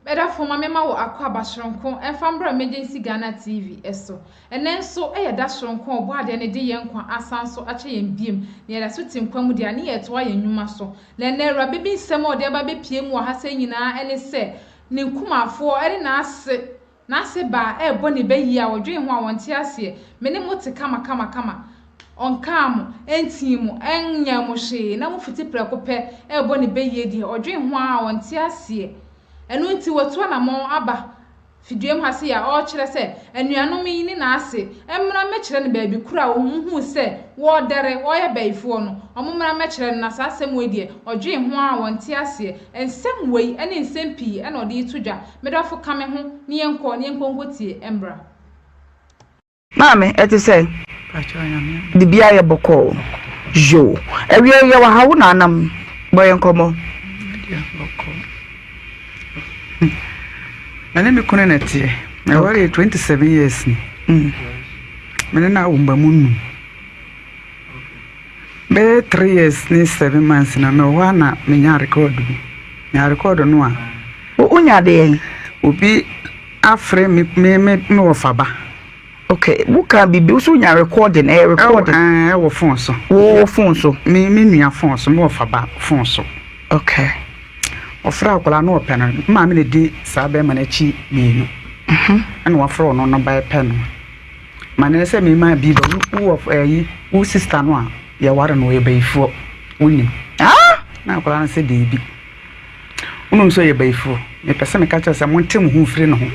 Beda for my mema wo akwa basronko enfambra emergency Ghana TV eso ene nso da sronko obo ade ne de yenkwa asanso ache yembiem ne da so tinkwam de ane yeto aye nnwuma so na ene ra bebi nsem ode ba bepie mu ha se nyina ene se ne nkumafo ere na ase ba ebo ne bayi a wodwe ho a wonte ase me ne mote kama onkam entimu enya mo hwe na mo fiti prekope ebo ne bayi di odwe ho a wonte ase enu nti wotu anamon aba fiduem ha se ya o kire se enuanom yi ni na ase emra me kire ne baabi kura wo hu se wo dere wo ye baifo no omumra me kire na sa asem we die odwe ho a wonte ase ensem wei ene ensem pii ene ode itudwa medafo kame ho ne yenko ngotie embra mame eti say di bia ye boko jo ewie ye wa hawo na anam boye nkomo My name is Connetti. I was 27 years. I was 3 years ni 7 months na me wana me nya record. Nya record no a. Unya de obi afre me wofaba. Okay, buka bibi usu nya recording recording. Wo phone so. Wo phone so. Me nua phone so, me wofaba phone so. Okay. Ofra akola no opena ma me ne di sabe ma na chi mienu ana wafra no no ba pen ma ne se me ma bi ba wo of wo sister no a ye ware no ye baifo woni na akola na se de bi unum so ye baifo me pese me ka cha se montem hu firi no ho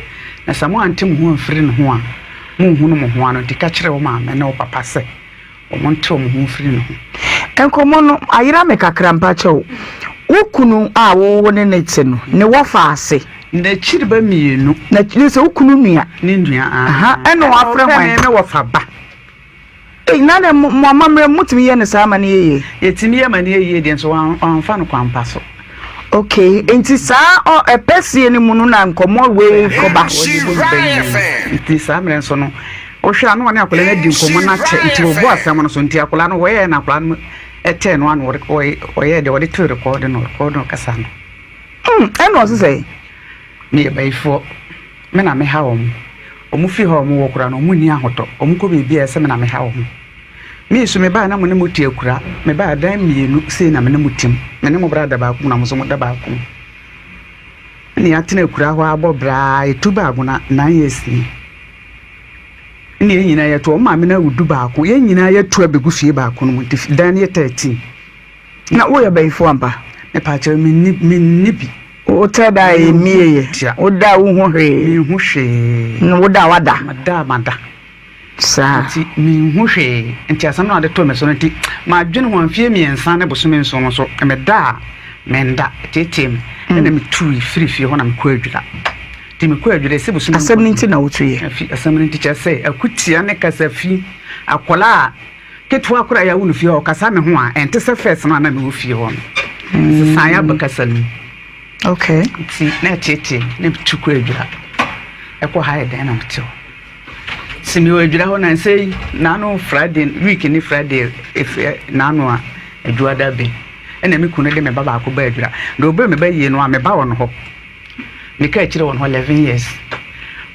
na se mo antem hu firi no ho a mo hu no mo ho ano di ka kire wo ma me na wo papa se o montem hu firi no ho enkomo no ayira me kakra mpa chewo ukunu a wo ne netse no ne wofa ase na chiri ba mienu na chiri se ukunu nua ne nua aha eno afre hwan me wofa ba na ne mo mamre mutimi ye ne sa ma ne ye yetimi ye ma ne ye de so anfa no kwampa so. Okay, enti sa o epesie ni munu na nkomo we koba enti sa mre so no o hwe anu ne akola na di nkomo na che enti obo asam no so enti akola no we ye na akola no eten one oye de what to record no kasa no eno so say me baifo me na me ha omu fi ha omu wokura no omu ni ahoto omu ko be bia se me na me ha omu me su me ba na mo ne muti akura me ba dan mienu sei na me ne mutim me ne mo brada ba ku na mo so mo da ba ku ni atena akura ho abobra etuba aguna 9 years ni nyina ya to ma me na wudu ba ku ye nyina ya to abegu fie ba ku no mu dan ye 13 na wo ya baifo ampa me pa cha me ni bi o tada e mieye o da wo ho hwe no wo da wada mada sa ti mi ho hwe enti asam na de to me so nti ma dwene ho afie mi ensa ne bosome nso no so me da menda tetem ene me tu firi ho na me ko adwira ti me ko adwira se bosome asam nti na wo tuye asam nti cha se akutia ne kasafi akola ketu akora ya wonu fie ho kasa me ho a ente se first na me wo fie ho no sa ya bakasali. Okay. See, na tete, na tuku adwira. Eko ha eden na mtio. Si mi adwira ho na say na no Friday week ni Friday if na no a adwua da be. E na me kunu de me baba akoba adwira. Do be me ba yie no a me ba won ho. Me ka kire won ho 11 years.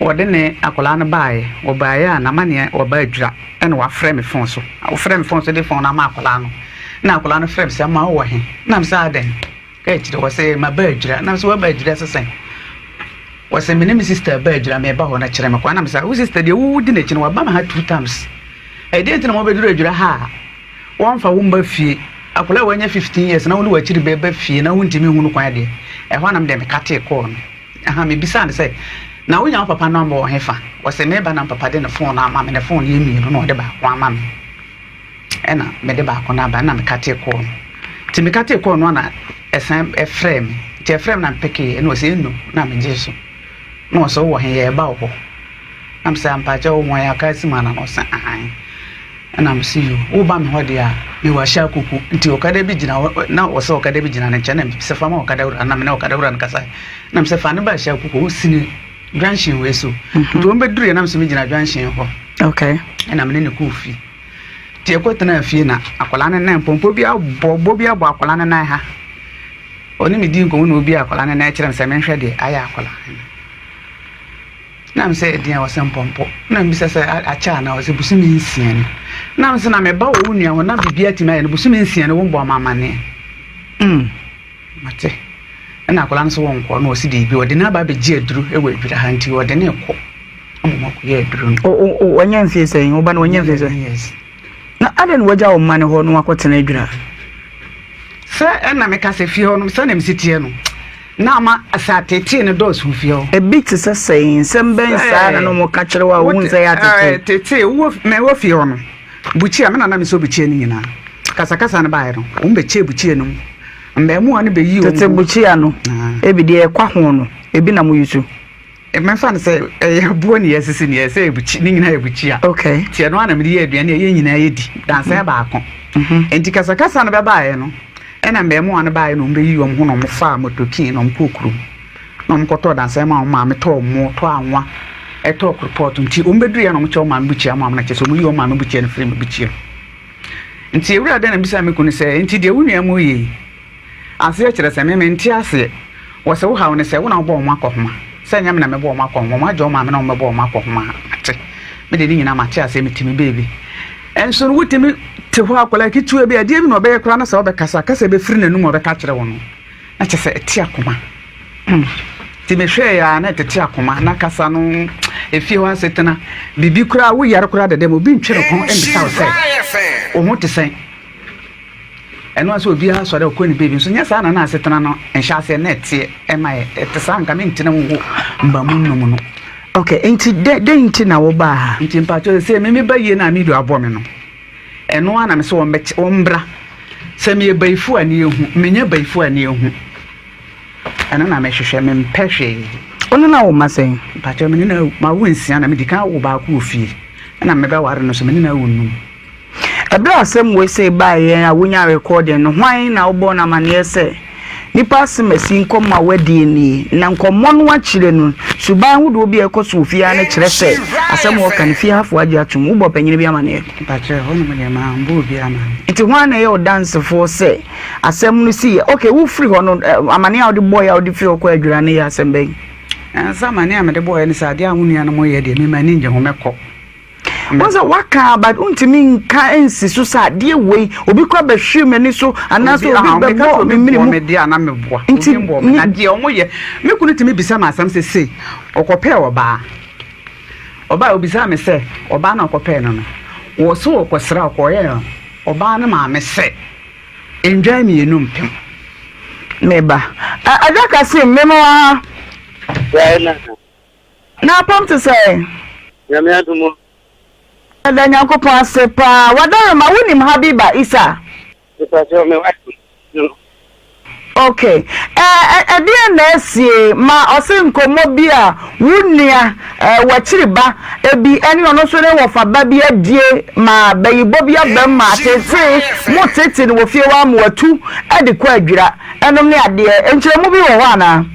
Wode ne akola no baaye, wo baaye a na mane wo ba adwira. E na wa frɛ me phone so. Wo frɛ me phone so de phone na ma akola no. Na akola no frɛ me say ma wo he. Na me say aden. Kachire wase ma badwira na so badwira sesen wase me ne me sister badwira me ba ho na kire me kwa na me say wo sister de wo di na kire wa ba ma ha 2 times e dey ntina mo badwira adwira ha won fa wo mba fie akola wanya 15 years na wo wa kire be ba fie na wo ntimi hunu kwa de e ho na me de me kate ko no aha me bisa ne say na wo nya papa number wo hefa wase me ba na papa de na phone na ma me na phone ye mi no no de ba kwa ma me e na me de ba ko na ba na me kate ko no ti me kate ko no na esam efrem ti efrem na peke no se no na me jesu no so wo he ye ba wo am se ampa cha wo mo ya ka si mana no sa an na am si yo wo ba me ho de a me wa sha kuku nti okada bi gina na wo se okada bi gina na ncha na se fa ma okada ura na me na okada ura na kasa na me se fa ne ba sha kuku wo sini dwanshin we so nti wo be duru na me se me gina dwanshin ho. Okay. Na me ne ku fi ti ekotena afie na akola ne nan pompo bi abo bi abo akola ne nan ha oni me di nko no obi akola na kire me se me hwe de aya akola na me se dia wo se mpompo na me se acha na wo se busumi nsia ni na me se na me ba wo nua wo na bibia ti ma ye busumi nsia ni wo mbo mama ne mate na akola nso wo nko na wo se de bi wo de na ba be gi aduru e wo adura ha nti wo de ne ko ammo ko ye aduru o wanya mfie sey wo ba na wanya mfie sey yes na aden waja wo mane ho no akotena adura sa na me ka se fie ho no sa na me sitie no na ma asatete ne dos hu fie ho e bit se sey nsem ben sa na no mo ka kire wa wo nze ya tete wo me wo fie ho no buchi a me na me so buchi ni nyina kasa na ba ye no wo be che buchi no mbe mu ane be yi o tete buchi a no e bi de kwa ho no e bi na mo yusu e me fa ne se ya buo ne yesisi ne yese buchi ni nyina e buchi a okay tie no ana me ye aduane ye nyina ye di dansa ba akon enti kasa na be ba ye no ena mbe mu ane ba ye no mbe yi o ho no mo fa motokin no mkokuru no mkoto dansa ma me to mo to anwa e to report nti o mbedu ye no mo che o ma buchi a mo na che so mo yi o ma no buchi ne free mo buchi nti ewura de na bisa me kunu se nti de wunua mo yi ase kire se me nti ase wo se wo hawo ne se wo na wo bo mo akohoma se nyam na me bo mo akohoma mo ajo ma me na mo bo mo akohoma ate me de nyina ma che ase metimi baby enso no wutimi te ho akola kitu e be ade bi no be kura na se wo be kasa be firi nanu mo be ka kire wo no na che se eti akoma ti me hwe ya na tete akoma na kasa no efi ho asetena bibi kura wo yare kura de dem obi ntwere ko emisa wo se o mo te sen eno aso obi ha so de ko ni baby so nya sa na asetena no enhya se na tie ema e te sa nka me ntena wo mba mu no no okay enti de enti na wo ba enti mpa cho se me ba ye na mi do abo me no eno ana me so wo mbra se me baifu ani ehu menya baifu ani ehu ana na me hwehwe me mpehwe ono na wo masen mpa cho me na ma wo nsia na me dika wo ba ko ofie na me ba ware no so me na wo num ebra asem we say ba ye a wonya recording no hwan na wo bo na mane se nipa semasi nkoma wadi ni na nkomo no akire no suban hu do bi ekoso ofia na kire se asem wo kan fie hafo agi atum wo bo panyine bi amane mpa cho hono me ma mbo bi amane iti hwan na ye o dance for say asem no si okay wo free hono amane a wo de boy a wo de fie ko adwura ne ya asem ben samane a me de boy ni sa de ahunua no mo ye de me ma ni nje ho mekọ was a waka but untimi nka ensi so sa de wei obi kwa be hwe mani so anaso obi be bo me mini me de ana me boa obi mbo me na de omo ye me kunu timi bisa ma asam se okope oba obi sa me se oba na okope no no wo so okosra okoye oba na ma me se enjoy me enum pem meba adaka se memo na pam to say ya me adumo da nyankopon asepa wadare ma wonim Habiba Isa okay dia na esie ma ose nkomo bi a wunia wachiriba ebi eni ono so ne wofa ba bi adie ma bayibo bi abam ma tete mo tete ne wo fie wa mo atu ade kwa adwira enom ne ade enkyeremu bi wo ho ana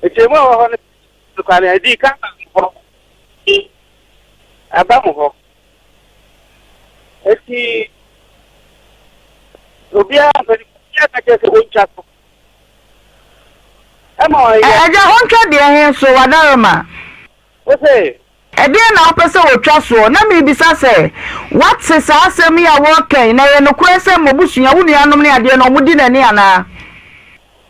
Echemo ho ne kwa ne di ka abamu ho eti obia ya ka je se woncha ko emo ya aja hontwa de hen so wadaroma o se ede na opese wotwa so na me bisa se what se sa asem ya wo kan na ye no kwese mobusua wo nuanom ne ade no omudi na ni ana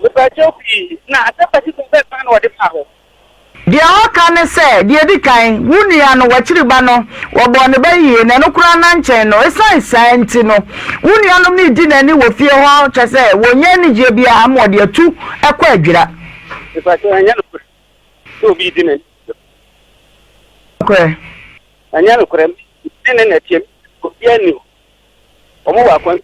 le pa chopi na atapati ko be pa no de pa ho dia oka ne se dia di kan wunia no wachiriba no wobo ne bayi na no kura na nchen no esan nti no wunia no ni di na ni wo fie ho chese wonye ni je bia amode atu ekwa adwira ifa to anya no so bi di na kure anya no kure di na tiem ko bia ni o mo wa kwan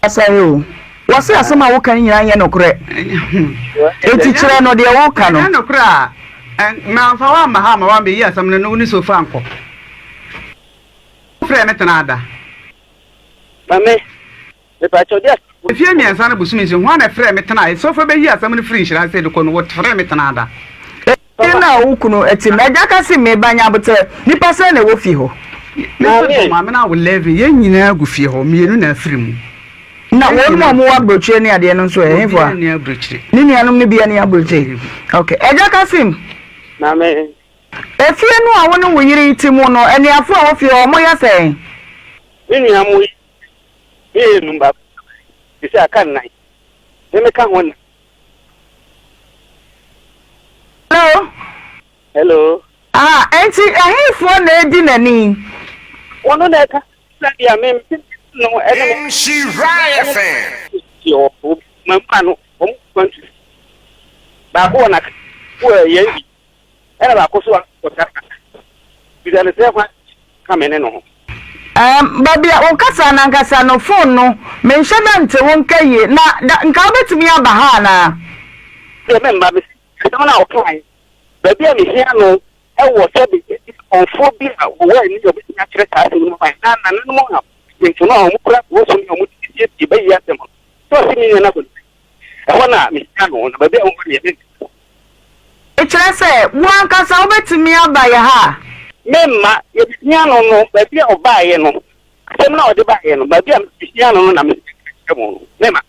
asayo wase asema wo kan nyina anye no kure eti kire no de wo kan no no kure a ma fa wa ma ha ma wa be yi asam no ni sofa anko frɛ me tena ada mame le pa chodia efie mi ansa na busumi nso ho na frɛ me tena sofa be yi asam no free nhyira se de ko no wo frɛ me tena ada na ukunu eti meja kasi me banya bote nipa se na wo fi ho ma me na wo level ye nyina agu fi ho mienu na afiri mu na wo mo wa brochire ni ade no so e hifo a ni abrochire ni nuanom ni bia ni abrochire okay eja kasi na me efie no a wo no wo yiri ti mu no eniafo a wo fi ho mo ya sen ni nuamu e numba bisa kan nai me kan won hello enti ahifo na edi nani wono na ka ya me no ene she riot fan yo mampano kwantu ba ko na ko ye ene ba ko so ko ta bisa le se kwa kamene no babia o kasa na nkasa no phone no me nhada nte won kaye na nka obetumi aba ha na e me mba be se na o kai babia me hia no e wo se be on phobia wo ni obetumi akere ta se no mai na no mo ha nti no mo kura wo so mi o mo ti be ya se mo so si mi na ko e wona me hia no na babia o mo ni e kire se wo nkasa obetumi aba ya ha memma ye bia no babia o ba ye no asem na o de ba ye no babia bia no na me mo memma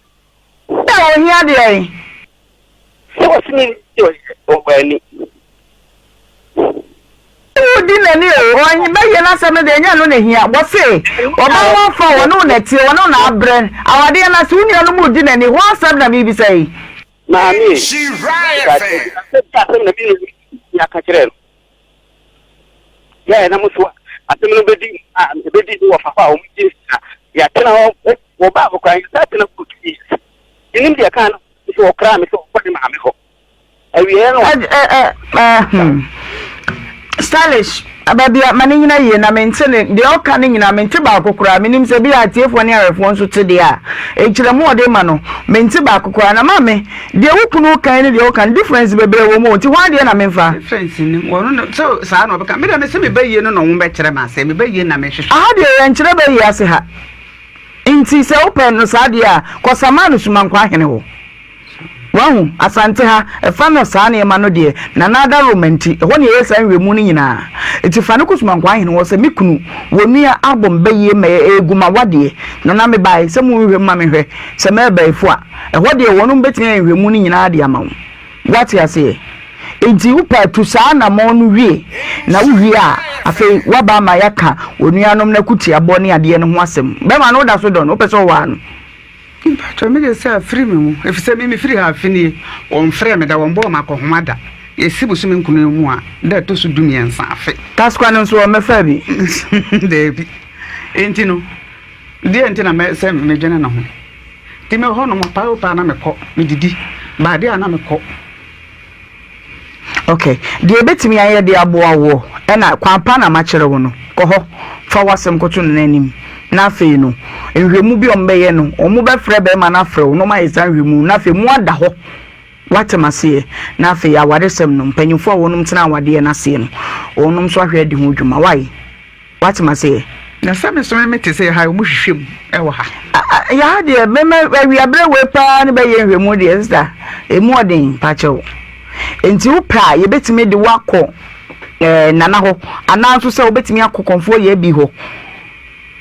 o hia de so si mi o ba ni di nani o onyi ba ye na se me de nya no na hia bo se oba wo fa wo no na tie wo no na abre awade na se uni no mu di nani ho asem na bi sai na mi she riot fan asem na bi ya ka kire ya na musu asem no bedi wo fa fa o mu ji ya tena wo ba ko kan sa tena ku ti inim dia kan so kra mi so ko di ma mi ho awie no stylish ababia mane nyina ye na mentene de oka ne nyina mente ba kokora menim se bi atiefo ne arefo nso te de a ekire mo de ma no mente ba kokora na mame de wukunu kan ne de oka difference bebre wo mo ti hwa de na memfa difference ni wono no so sa na obeka me de me se me baye no wo be kire ma se me baye na me hwehwe aha de ye nkire baye ase ha inti se open no sa de a kosama no suma nkwa hene ho wahu asante ha efa no saa ne ma no de na nada romanti ho ne yesa nwemu ni nyina eti fa no kusuma nkwa hene wo se mikunu wonua abom baye me eguma wade na me bai se mu hwehwe ma me hwe se me bai fu a ho de wono betime nwemu ni nyina de ama wo wati ase enti upa tu saa na mo no wie na wuwie a afi waba ma yaka wonua nom na kuti abone ade ne ho asem be ma no da so do no peso wa no to me de say free me mu efise me free ha fini on free me da won bo ma ko homada esibu so me nkunu mu a da to so dumiensa afi taskwa no so me fa bi de bi enti no de enti na me say me dwene na ho ti me ho no mo pa na me ko me didi ba de ana me ko okay de betimi aye de aboa wo e na kwampa na ma kire wo no ko ho fa wasem ko to na anim na fe no enhwemu bi ombeye no omu be frɛ be ma na frɛ no ma yesa nhwemu na fe mu ada ho watemase na fe ya wadesem no mpanyimfo wonum tena wade na se no wonum so ahwe de ho dwuma wai watemase na same so me te say ha omu hwehwem e wo ha ya de meme awiabre we pa ne be ye nhwemu de sister emu odin pa chew enti upra ye betime de wakọ nana ho ananso se obetimi akokonfo ye bi ho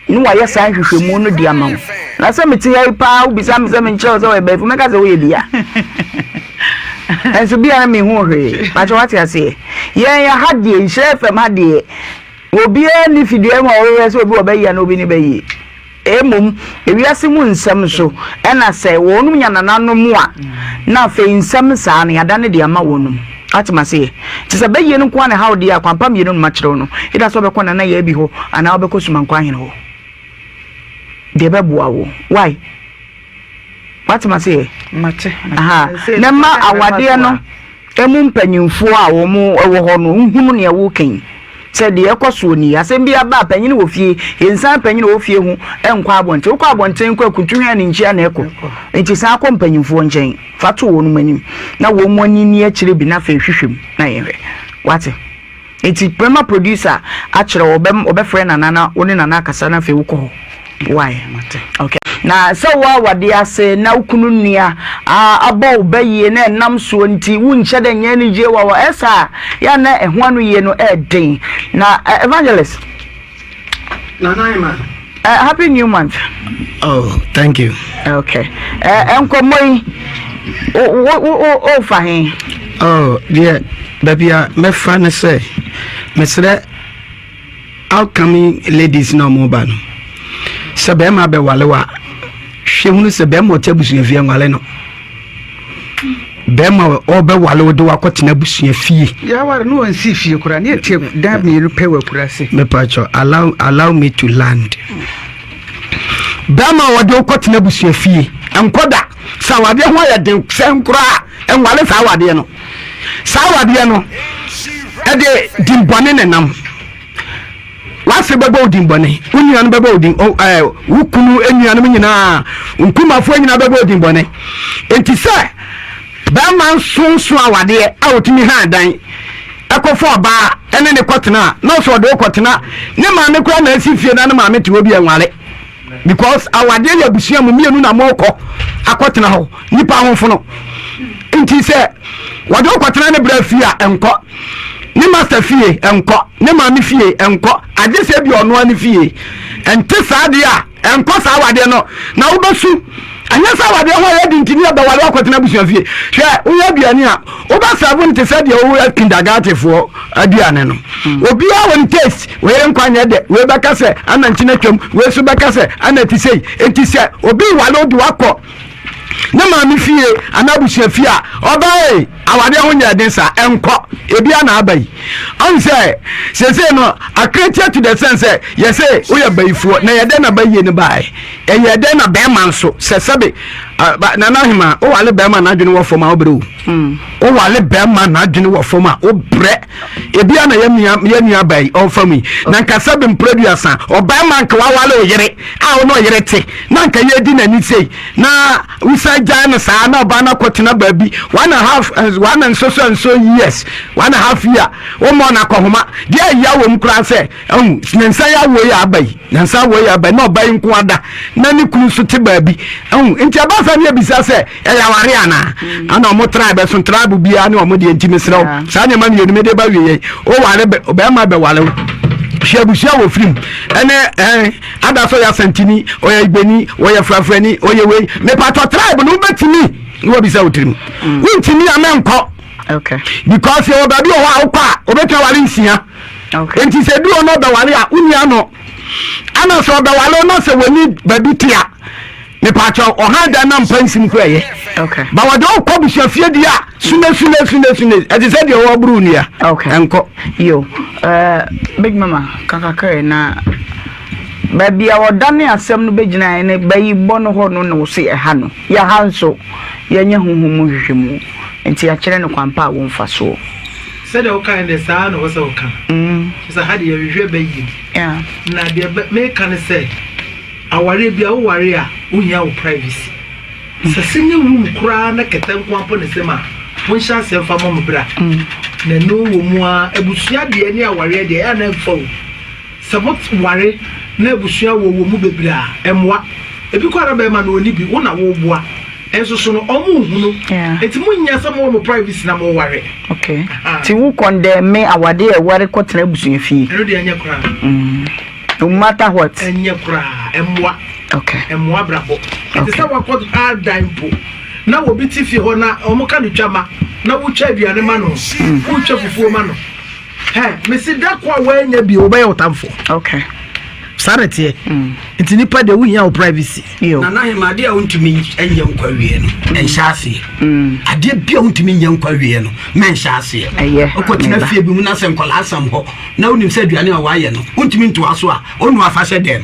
nu wa yesa hwehwemu no di ama na se meti ya pa ubisa me se me nche so we be fu meka se we dia enso bia na me hu hwe pa cho wati ase ye ya hadie nhefem hadie obi ani fidie ma o se obi obayi na obi ni bayi emom ewiase mu nsam so ena se wonum nyanana mu a na fe nsam saa ne ada ne de ama wonum atimase ti se bayi no kwa ne hawde akwampa mienu no makire no ida so be kona na ya bi ho ana obeko suma nkwa hene ho de beboa wo why atimase mate aha na ma awade no emu mpanyimfo a wo mu ewo ho no nhunu ne wo kan se de ekoso ni asem bia ba panyin wo fie ensan panyin wo fie hu enkwa abonte ukwa abonte nkwa kutuhwa ni nchia na eko enti sa akọ mpanyimfo nchen fato wo no manim na wo mo ni ni akire bi na fa hwehwem na yehwe wate enti prima producer akire obefre na nana woni nana akasa na fa wo ko why mate okay na se wa wade ase na ukunu nua abo baye na nam so nti wunche de nya ni je wa esa ya na ehwo anu ye no den na evangelist Nanaima. Happy new month. Oh, thank you. Okay. Enkomoy o fahin. Oh, dear, baby, my friend say, Mr. Outcoming ladies no mobile. Sabema be walewa. She who se bema tebusu ye fie ngale no. Bema obe wale do akoti na busu ye fie. Ya ware no ansi fie kura na tie da me rupe wa kura se. Me pacho allow me to land. Bema wode akoti na busu ye fie. Enkoda sawade ho ya den senkura enwale sawade no. Sawade no. Ede dimbone nenam. Wase bebo dimbone. Unyua no bebo din wukunu enua no nyina. Nkumafo nyina bebo dimbone. Enti se Bama sunsun awade a otimi ha dan ekofo ba ene ne kotena na so do kotena ne ma me kura na asifie na ne ma me te obi enwale because awade ya busia mu mienu na moko akotena ho nipa honfo no nti se wade kotena ne bra fie a enko ne master fie enko ne ma me fie enko ade se bi ono ani fie ente saade a enko sa awade no na wobesu anya sa wade ho ya dintini abawale akotena busia fie hwe wo aduane a wo ba sabun te said wo kindergarten fo aduane no obi a won taste we nkwanya de we beka se anantina twam we so beka se anatisei entise obi wale odi wakọ na ma mi fie anabusia fie a obae awade ho nya den sa enko ebi ana abai on say no accredited to the sense yes say we abaifo na yede na baye ni bai yede na be man so sebe na na hima o wale be man na adwene wo foma obrew o wale be man na adwene wo foma obre ebi ana yamia bai o fami na nka sebe producer o be man ka wale o yere a o no yere te na nka yedi na ni sei na usajana sa na ba na kotena babi 1.5 years 1.5 year o mo na kohoma dia ya wo mkura se nsa ya wo ya abai nsa wo ya abai na obai nko ada na ni kunu so te babi nti abasa ne bisa se ya ware ana ana mo tribe so tribe bia ne o mo de ntimi srew sa ne ma ne yenu me de ba wiye o ware be ma be wale shebushia wo film ene ada so ya santini o ya igbeni o ya frafrani o ye we me pato tribe no betimi wo bisa otrim wintimi amenko. Okay. Because you baby o akwa obetwa wale nsia. Okay. Enti se du ono be wale a unia no ana so be wale no se woni baby tia me pacho o handa na mpansim kwaye. Okay. Ba wade o ko busia fie dia sune eti se de o bru nia. Okay. Enko Yo big mama kakakare na baby a wodane asem no begina ne bayi bono ho no no se eha no ya hanso ya nya huhumu hwehwemu enti a kire no kwampa a won faso said o kan de sa no so kan so had ye hwehwe bayi yeah na de me kan say aware bia wo ware a unya wo privacy se sinye wu kura na keten kwampo ne sema won sha se fa mo bra na no wo mu a ebusua de ne aware de ya na fo sabot ware na ebusua wo mu bebra emwa ebi kwara be ma na oni bi wo na wo boa enso so no omu hunu enti munya samo mo privacy na mo ware. Okay ti wu condemn me awade e ware kwotena ebusua fie eno de anya kura no matter what anya kura emwa. Okay emwa brabo enti sa wakot hard dimpo na wo biti fie ho na omo ka no twama na wo twa aduane ma no wo twa fufuo ma no me si da kwa wa anya bi wo ba yotamfo. Okay sarete enti nipa de wunya o privacy na na hima de a untumi enye nkwawie no enhyase ade bia untumi enye nkwawie no menhyase okotina fie bi mu na se nkola asam ho na unim se aduane a waye no untumi nto aso a onu afa hye dem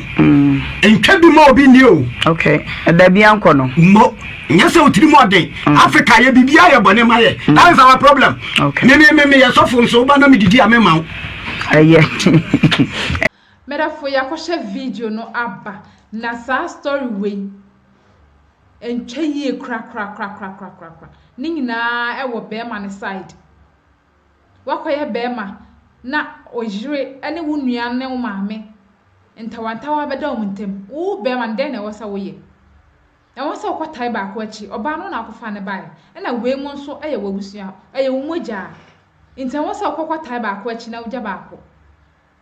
entwa bi ma obi ni o. Okay da bia nko no mo nyase otiri mo den Africa ye bibia ye bone maye that is our problem. Okay me ye sofo nso ba na medidi amema Merafo yakoshe video no aba na sa story we entweye kra ni nyina e wo bema ne side wakoye bema na ojire ene wo nua ne wo maame ntawantawa beda wo ntem wo bema den na wo sa wo ye won se okotai ba ko achi oba no na akofa ne bai na we mu nso eye wabusua eye wo mogya nti won se okotai ba ko achi na ugya ba ko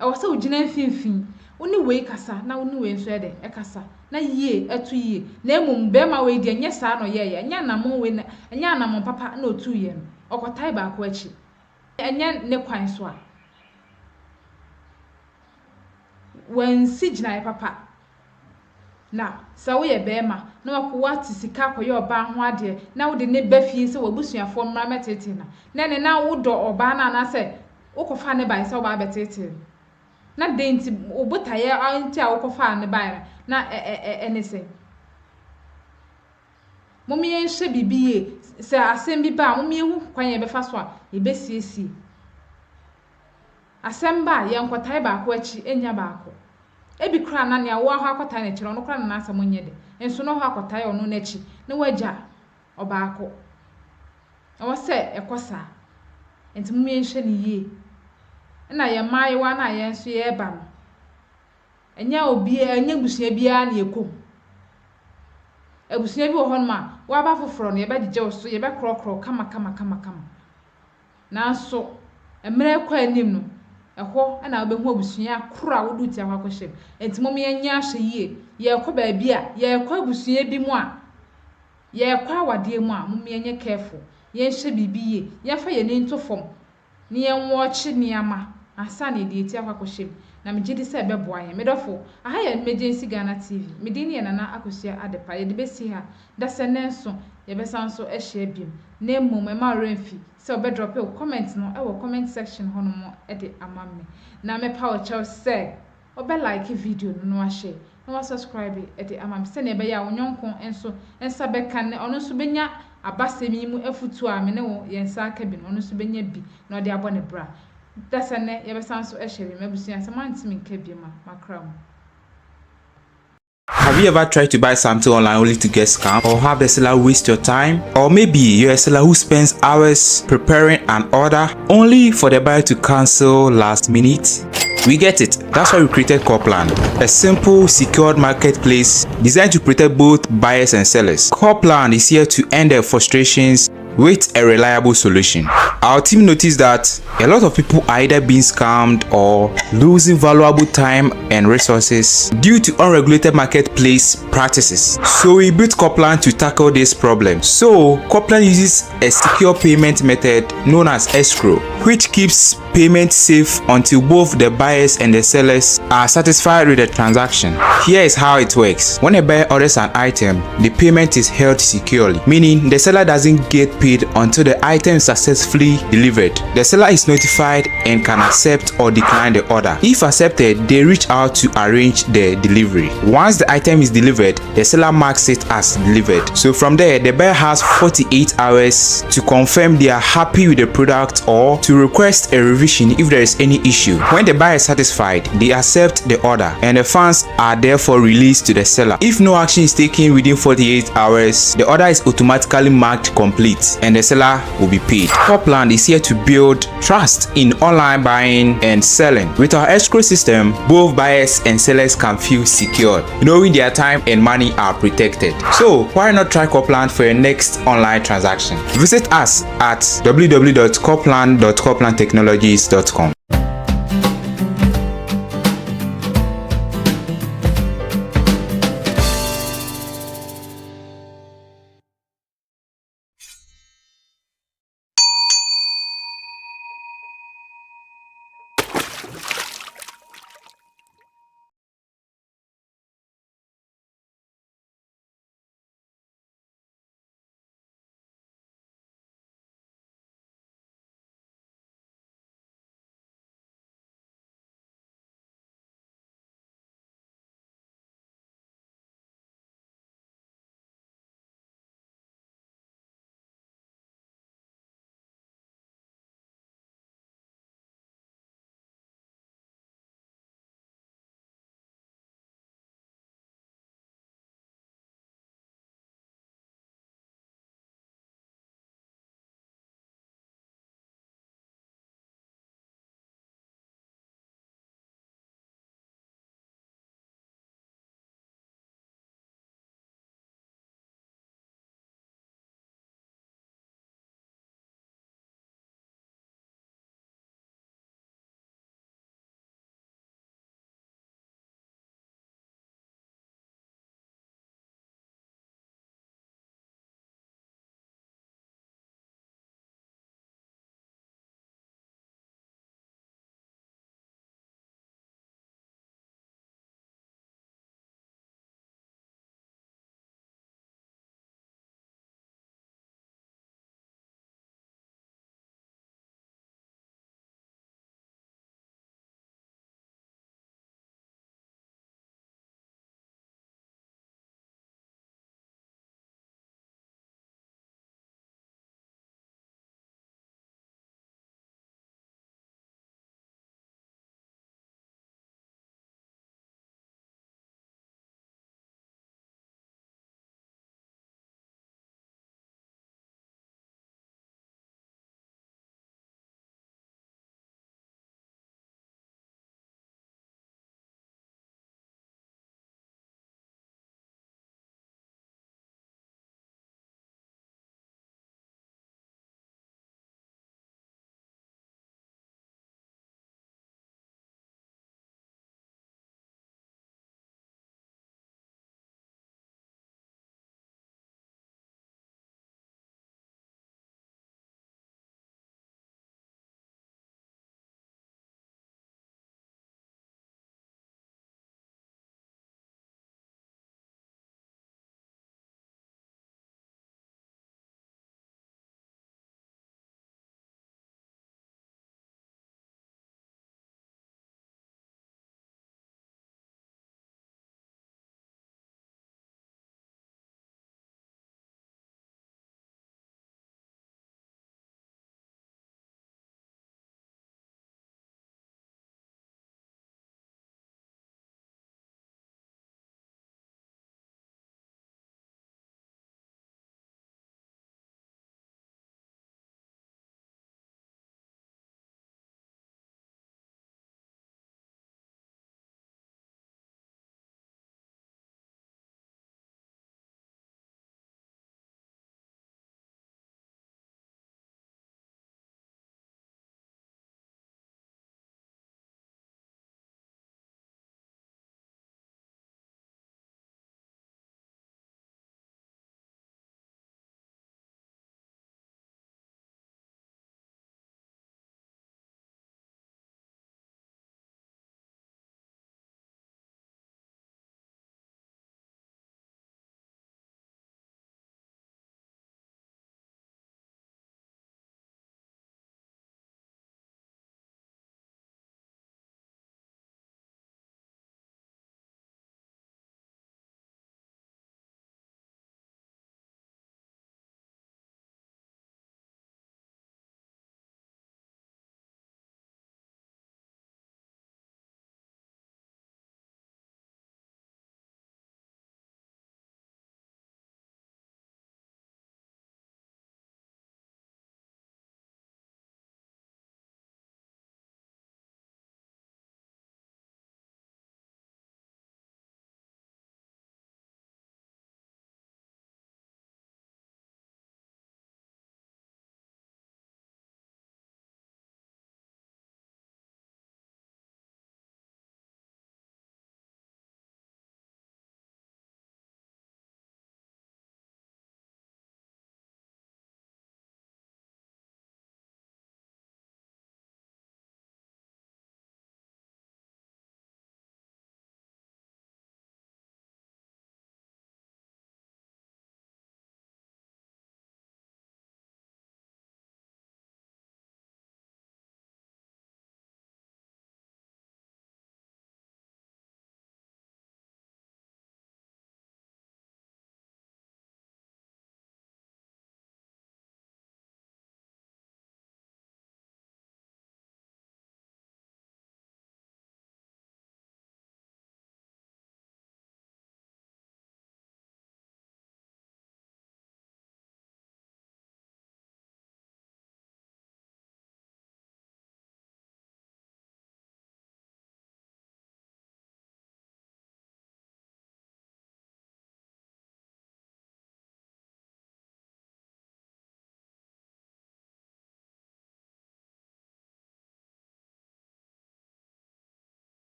e se ugina mfimfin woni we kasa na woni we nso ede e kasa na yie etu yie na emum be ma we di enye sa no ye nya na mo we na nya na mo papa na otu yie no okotai ba ko achi enye ne kwan so a wen sigina papa na sa wo ye be ma na wakowa tisika koye oba ho ade na wo de ne ba fie se wabusuafo mmra metete na ne na wo do oba na se wokofa ne bai se oba betete na denti obotaye anti a wokofa ne bai na ene se momi enhye bibiye se asem bi ba momi ehu kwan ye befa so a ye besiesie asem ba ye nkotai ba ko achi enya ba ko ebi kra na ne awo ha akotai na kire no kra na asem onye de enso no ha akotai ono na chi ne wagya obaako awo se ekosa enti momi enhye ne yie na ye mai wa na ye nso ye ba no enya obi enya busua bia na yekom ebusua bi wo hon ma wa ba foforo no ye ba gije so ye ba krokro kama na nso emre kwa anim no eho na obehu abusua kura wo duti akwakohye enti mom ye nya ahye yie ye kɔ ba bia ye kɔ abusua bi mu a ye kɔ awade mu a mom ye nya careful ye hye bibiye ye fa ye ne ntofom ne ye nwochi niama asa na edi eti akwakohye na megidi se beboa ye medofo aha ye emergency Ghana TV medini ye nana akosua adepa ye de besi ha da se nenso ye besanso ehye abiem na mmom ma remfi se obedrop e comment no e wo comment section hono mo e de amamme na me pa o chew se obe like video no ahye na wa subscribe e de amamme se na be ya wonyonkon enso ensa beka ne ono so benya abasemi mu afutu a me ne wo ye nsa aka bi no ono so benya bi na ode abone bra that's a net, Have you ever tried to buy something online only to get scammed, or have the seller waste your time? Or maybe you're a seller who spends hours preparing an order only for the buyer to cancel last minute? We get it. That's why we created Copland, a simple, secured marketplace designed to protect both buyers and sellers. Copland is here to end their frustrations with a reliable solution. Our team noticed that a lot of people are either being scammed or losing valuable time and resources due to unregulated marketplace practices. So we built Copland to tackle this problem. So Copland uses a secure payment method known as escrow, which keeps payment safe until both the buyers and the sellers are satisfied with the transaction. Here is how it works. When a buyer orders an item, the payment is held securely, meaning the seller doesn't get paid until the item is successfully delivered. The seller is notified and can accept or decline the order. If accepted, they reach out to arrange the delivery. Once the item is delivered, the seller marks it as delivered. So from there, the buyer has 48 hours to confirm they are happy with the product or to request a revision if there is any issue. When the buyer is satisfied, they accept the order and the funds are therefore released to the seller. If no action is taken within 48 hours, the order is automatically marked complete and the seller will be paid. Copland is here to build trust in online buying and selling. With our escrow system, both buyers and sellers can feel secure, knowing their time and money are protected. So why not try Copland for your next online transaction? Visit us at www.copland.coplandtechnologies.com.